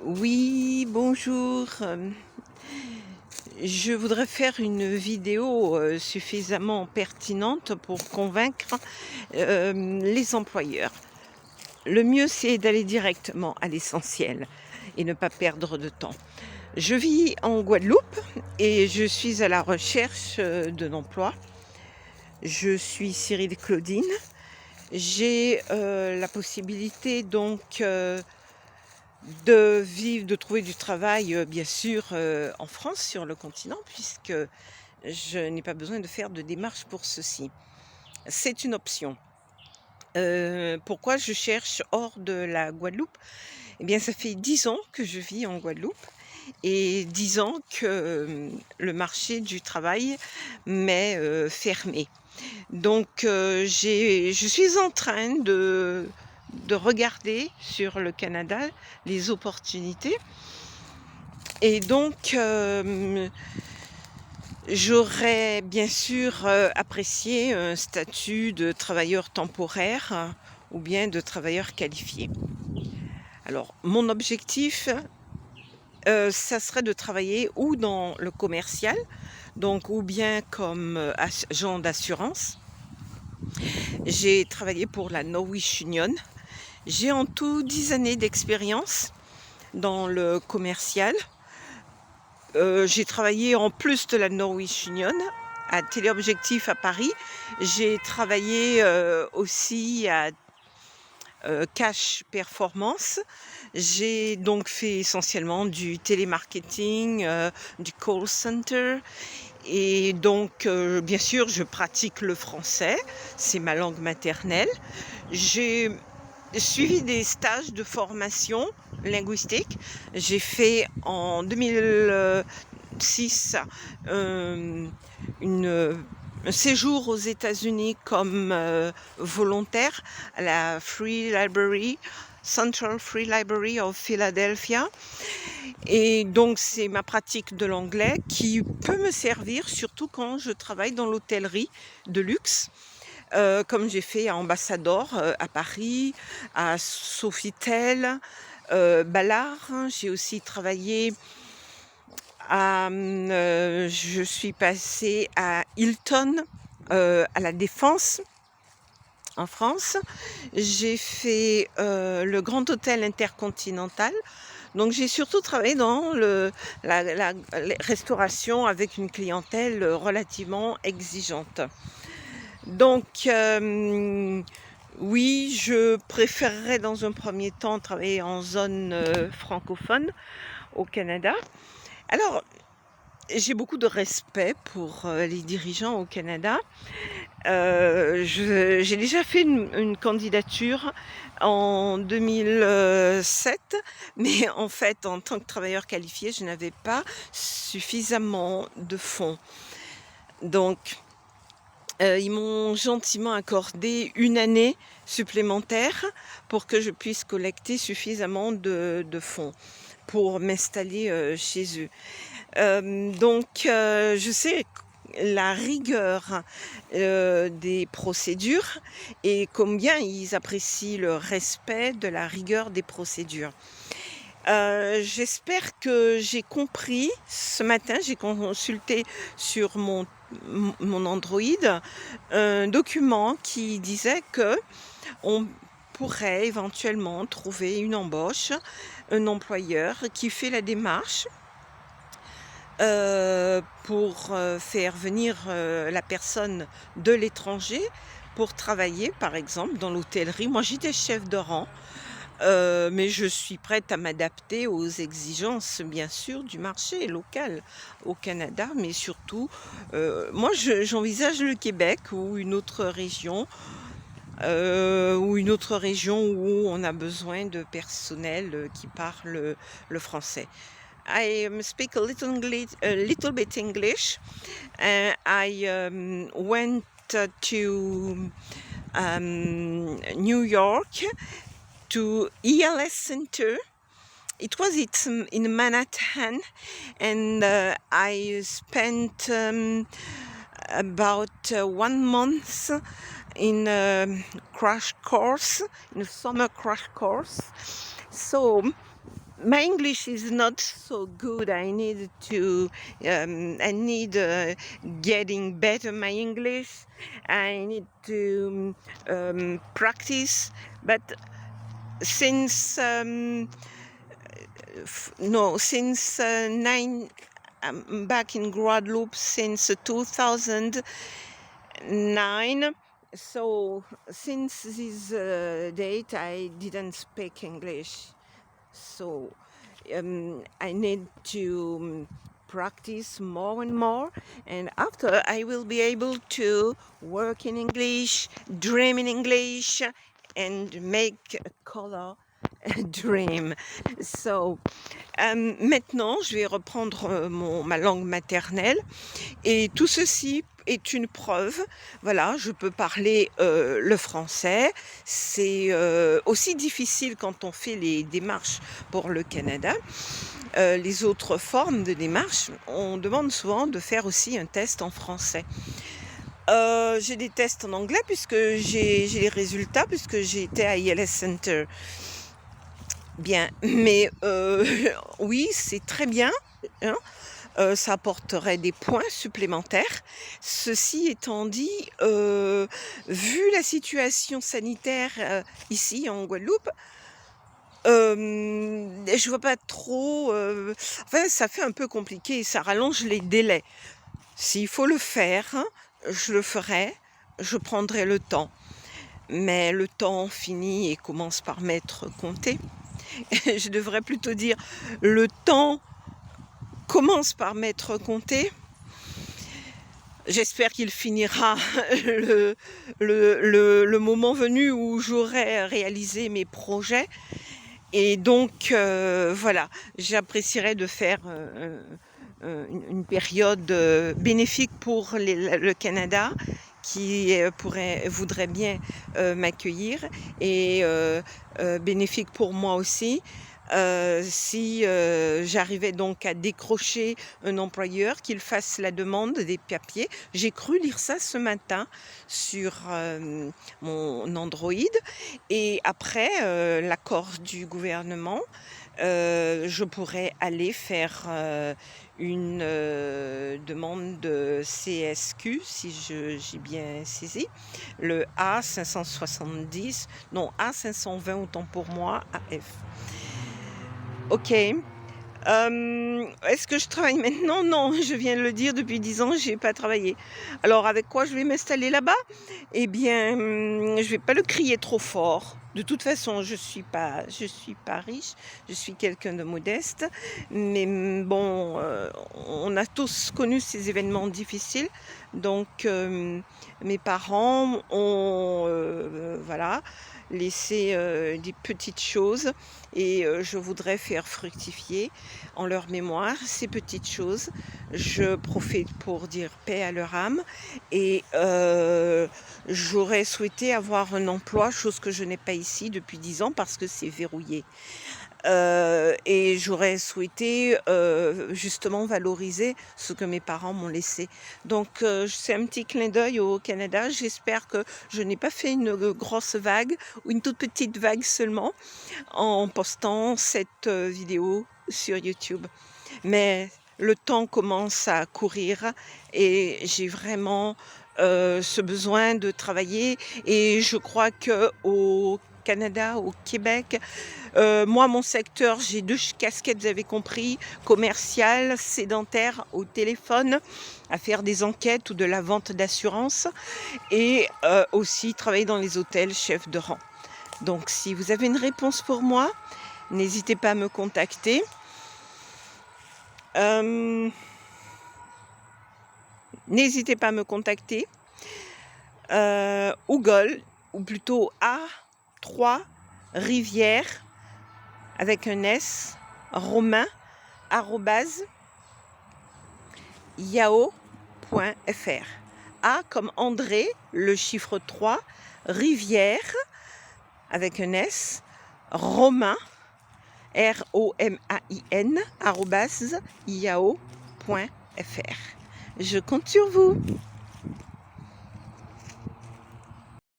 Oui, bonjour. Je voudrais faire une vidéo suffisamment pertinente pour convaincre les employeurs. Le mieux, c'est d'aller directement à l'essentiel et ne pas perdre de temps. Je vis en Guadeloupe et je suis à la recherche d'un emploi. Je suis Cyril Claudine. J'ai la possibilité donc de trouver du travail, bien sûr, en France, sur le continent, puisque je n'ai pas besoin de faire de démarches pour ceci. C'est une option. Pourquoi je cherche hors de la Guadeloupe? Eh bien, ça fait 10 ans que je vis en Guadeloupe et 10 ans que, le marché du travail m'est, fermé. Donc, je suis en train de regarder sur le Canada les opportunités. Et donc, j'aurais bien sûr, apprécié un statut de travailleur temporaire, ou bien de travailleur qualifié. Alors mon objectif, ça serait de travailler ou dans le commercial, donc ou bien comme, agent d'assurance. J'ai travaillé pour la Norwish Union. J'ai en tout 10 années d'expérience dans le commercial. J'ai travaillé en plus de la Norwish Union à Téléobjectif à Paris. J'ai travaillé, aussi à, Cash Performance. J'ai donc fait essentiellement du télémarketing, du call center et donc, bien sûr, je pratique le français, c'est ma langue maternelle. J'ai suivi des stages de formation linguistique. J'ai fait en 2006 un séjour aux États-Unis comme volontaire à la Central Free Library of Philadelphia. Et donc c'est ma pratique de l'anglais qui peut me servir surtout quand je travaille dans l'hôtellerie de luxe. Comme j'ai fait à Ambassador, à Paris, à Sofitel, Ballard. J'ai aussi travaillé je suis passée à Hilton, à La Défense, en France. J'ai fait, le Grand Hôtel Intercontinental. Donc j'ai surtout travaillé dans la restauration avec une clientèle relativement exigeante. Donc, oui, je préférerais dans un premier temps travailler en zone francophone au Canada. Alors, j'ai beaucoup de respect pour les dirigeants au Canada. J'ai déjà fait une candidature en 2007, mais en fait, en tant que travailleur qualifié, je n'avais pas suffisamment de fonds. Donc, ils m'ont gentiment accordé 1 année supplémentaire pour que je puisse collecter suffisamment de fonds pour m'installer, chez eux. Donc, je sais la rigueur, des procédures et combien ils apprécient le respect de la rigueur des procédures. J'espère que j'ai compris. Ce matin, j'ai consulté sur mon Android un document qui disait que on pourrait éventuellement trouver une embauche, un employeur qui fait la démarche pour faire venir la personne de l'étranger pour travailler, par exemple, dans l'hôtellerie. Moi, j'étais chef de rang. Mais je suis prête à m'adapter aux exigences, bien sûr, du marché local au Canada, mais surtout, moi j'envisage le Québec ou une autre région où on a besoin de personnel qui parle le français. I speak a little bit English. I went to New York to ELS Center. It's in Manhattan, and I spent about 1 month in a crash course, in a summer crash course. So my English is not so good. I need getting better my English. I need to practice. But since I'm back in Guadeloupe since 2009. So since this date, I didn't speak English. So I need to practice more and more, and after I will be able to work in English, dream in English, and make a color a dream. So maintenant je vais reprendre ma langue maternelle, et tout ceci est une preuve. Voilà, je peux parler le français. C'est aussi difficile quand on fait les démarches pour le Canada. Les autres formes de démarches, on demande souvent de faire aussi un test en français. J'ai des tests en anglais puisque j'ai les résultats, puisque j'ai été à ILS Center. Bien, mais oui, c'est très bien, hein. Ça apporterait des points supplémentaires. Ceci étant dit, vu la situation sanitaire ici en Guadeloupe, je vois pas trop. Enfin, ça fait un peu compliqué, ça rallonge les délais. S'il faut le faire, hein, je le ferai, je prendrai le temps. Mais le temps finit et commence par m'être compté. Je devrais plutôt dire le temps commence par m'être compté. J'espère qu'il finira le moment venu où j'aurai réalisé mes projets. Et donc, voilà, j'apprécierais de faire une période bénéfique pour le Canada, qui voudrait bien m'accueillir, et bénéfique pour moi aussi. Si j'arrivais donc à décrocher un employeur, qu'il fasse la demande des papiers. J'ai cru lire ça ce matin sur mon Android, et après l'accord du gouvernement, je pourrais aller faire une demande de CSQ, si j'ai bien saisi, le A570, non A520 autant pour moi, AF. Ok. Est-ce que je travaille maintenant? Non, je viens de le dire, depuis 10 ans, je n'ai pas travaillé. Alors, avec quoi je vais m'installer là-bas? Eh bien, je vais pas le crier trop fort. De toute façon, je suis pas riche, je suis quelqu'un de modeste. Mais bon, on a tous connu ces événements difficiles. Donc, mes parents ont, voilà, laissé des petites choses, et je voudrais faire fructifier en leur mémoire ces petites choses. Je profite pour dire paix à leur âme, et j'aurais souhaité avoir un emploi, chose que je n'ai pas ici depuis 10 ans parce que c'est verrouillé. Et j'aurais souhaité justement valoriser ce que mes parents m'ont laissé. Donc c'est un petit clin d'œil au Canada. J'espère que je n'ai pas fait une grosse vague, ou une toute petite vague seulement, en postant cette vidéo sur YouTube. Mais le temps commence à courir, et j'ai vraiment ce besoin de travailler. Et je crois qu'au Canada, au Québec, moi, mon secteur, j'ai 2 casquettes, vous avez compris: commercial, sédentaire, au téléphone, à faire des enquêtes ou de la vente d'assurance, et aussi travailler dans les hôtels, chef de rang. Donc, si vous avez une réponse pour moi, n'hésitez pas à me contacter. N'hésitez pas à me contacter. Google, ou plutôt A3 Rivière avec un S, romain, @yahoo.fr. A comme André, le chiffre 3, Rivière avec un S, romain, ROMAIN, @yahoo.fr. Je compte sur vous.